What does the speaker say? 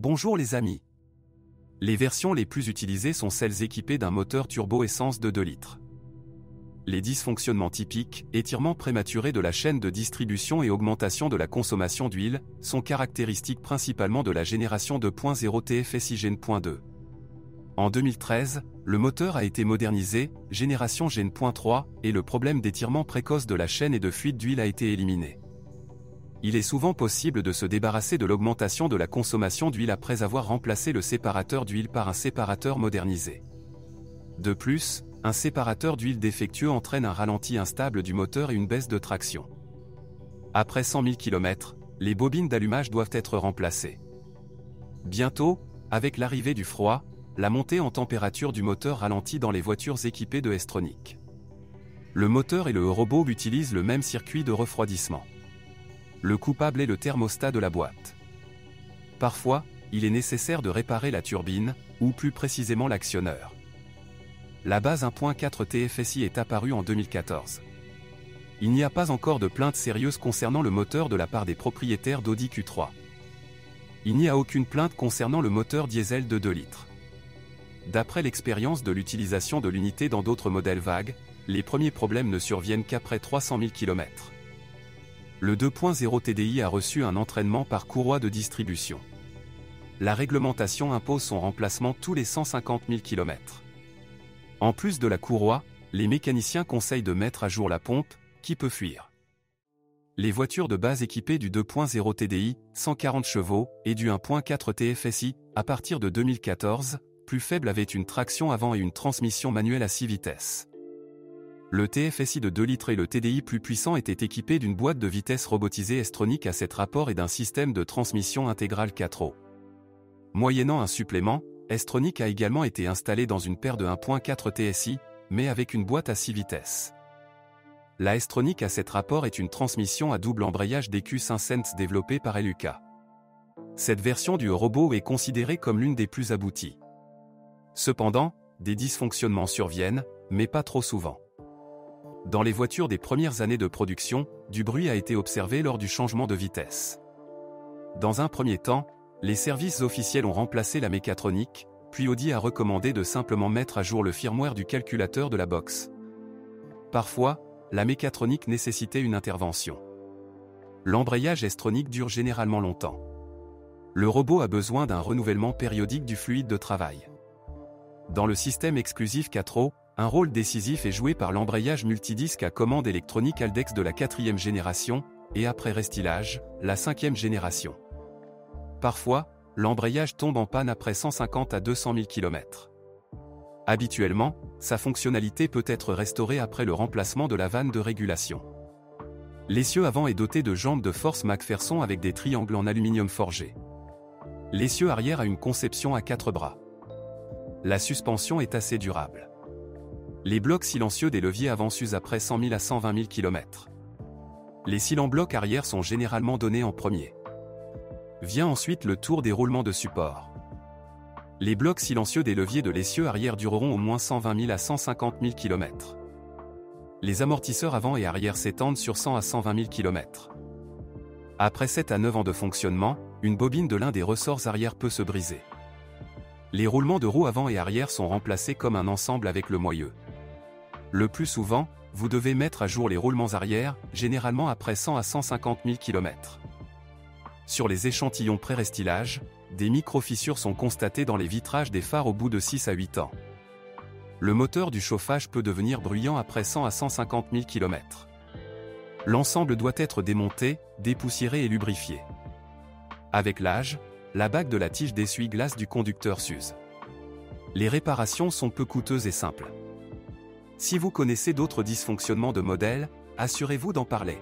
Bonjour les amis. Les versions les plus utilisées sont celles équipées d'un moteur turbo-essence de 2 litres. Les dysfonctionnements typiques, étirement prématuré de la chaîne de distribution et augmentation de la consommation d'huile, sont caractéristiques principalement de la génération 2.0 TFSI Gen.2. En 2013, le moteur a été modernisé, génération Gen.3, et le problème d'étirement précoce de la chaîne et de fuite d'huile a été éliminé. Il est souvent possible de se débarrasser de l'augmentation de la consommation d'huile après avoir remplacé le séparateur d'huile par un séparateur modernisé. De plus, un séparateur d'huile défectueux entraîne un ralenti instable du moteur et une baisse de traction. Après 100 000 km, les bobines d'allumage doivent être remplacées. Bientôt, avec l'arrivée du froid, la montée en température du moteur ralentit dans les voitures équipées de S-Tronic. Le moteur et le robot utilisent le même circuit de refroidissement. Le coupable est le thermostat de la boîte. Parfois, il est nécessaire de réparer la turbine, ou plus précisément l'actionneur. La base 1.4 TFSI est apparue en 2014. Il n'y a pas encore de plainte sérieuse concernant le moteur de la part des propriétaires d'Audi Q3. Il n'y a aucune plainte concernant le moteur diesel de 2 litres. D'après l'expérience de l'utilisation de l'unité dans d'autres modèles vagues, les premiers problèmes ne surviennent qu'après 300 000 km. Le 2.0 TDI a reçu un entraînement par courroie de distribution. La réglementation impose son remplacement tous les 150 000 km. En plus de la courroie, les mécaniciens conseillent de mettre à jour la pompe, qui peut fuir. Les voitures de base équipées du 2.0 TDI, 140 chevaux, et du 1.4 TFSI, à partir de 2014, plus faibles avaient une traction avant et une transmission manuelle à 6 vitesses. Le TFSI de 2 litres et le TDI plus puissant étaient équipés d'une boîte de vitesse robotisée S-Tronic à 7 rapports et d'un système de transmission intégrale 4 roues. Moyennant un supplément, S-Tronic a également été installé dans une paire de 1.4 TSI, mais avec une boîte à 6 vitesses. La S-Tronic à 7 rapports est une transmission à double embrayage DQ5 développée par LUK. Cette version du robot est considérée comme l'une des plus abouties. Cependant, des dysfonctionnements surviennent, mais pas trop souvent. Dans les voitures des premières années de production, du bruit a été observé lors du changement de vitesse. Dans un premier temps, les services officiels ont remplacé la mécatronique, puis Audi a recommandé de simplement mettre à jour le firmware du calculateur de la box. Parfois, la mécatronique nécessitait une intervention. L'embrayage S-Tronic dure généralement longtemps. Le robot a besoin d'un renouvellement périodique du fluide de travail. Dans le système exclusif 4 roues, un rôle décisif est joué par l'embrayage multidisque à commande électronique Haldex de la 4e génération, et après restylage, la 5e génération. Parfois, l'embrayage tombe en panne après 150 à 200 000 km. Habituellement, sa fonctionnalité peut être restaurée après le remplacement de la vanne de régulation. L'essieu avant est doté de jambes de force McPherson avec des triangles en aluminium forgé. L'essieu arrière a une conception à 4 bras. La suspension est assez durable. Les blocs silencieux des leviers avant s'usent après 100 000 à 120 000 km. Les cylindres-blocs arrière sont généralement donnés en premier. Vient ensuite le tour des roulements de support. Les blocs silencieux des leviers de l'essieu arrière dureront au moins 120 000 à 150 000 km. Les amortisseurs avant et arrière s'étendent sur 100 à 120 000 km. Après 7 à 9 ans de fonctionnement, une bobine de l'un des ressorts arrière peut se briser. Les roulements de roues avant et arrière sont remplacés comme un ensemble avec le moyeu. Le plus souvent, vous devez mettre à jour les roulements arrière, généralement après 100 à 150 000 km. Sur les échantillons pré-restylage, des micro-fissures sont constatées dans les vitrages des phares au bout de 6 à 8 ans. Le moteur du chauffage peut devenir bruyant après 100 à 150 000 km. L'ensemble doit être démonté, dépoussiéré et lubrifié. Avec l'âge, la bague de la tige d'essuie-glace du conducteur s'use. Les réparations sont peu coûteuses et simples. Si vous connaissez d'autres dysfonctionnements de modèle, assurez-vous d'en parler.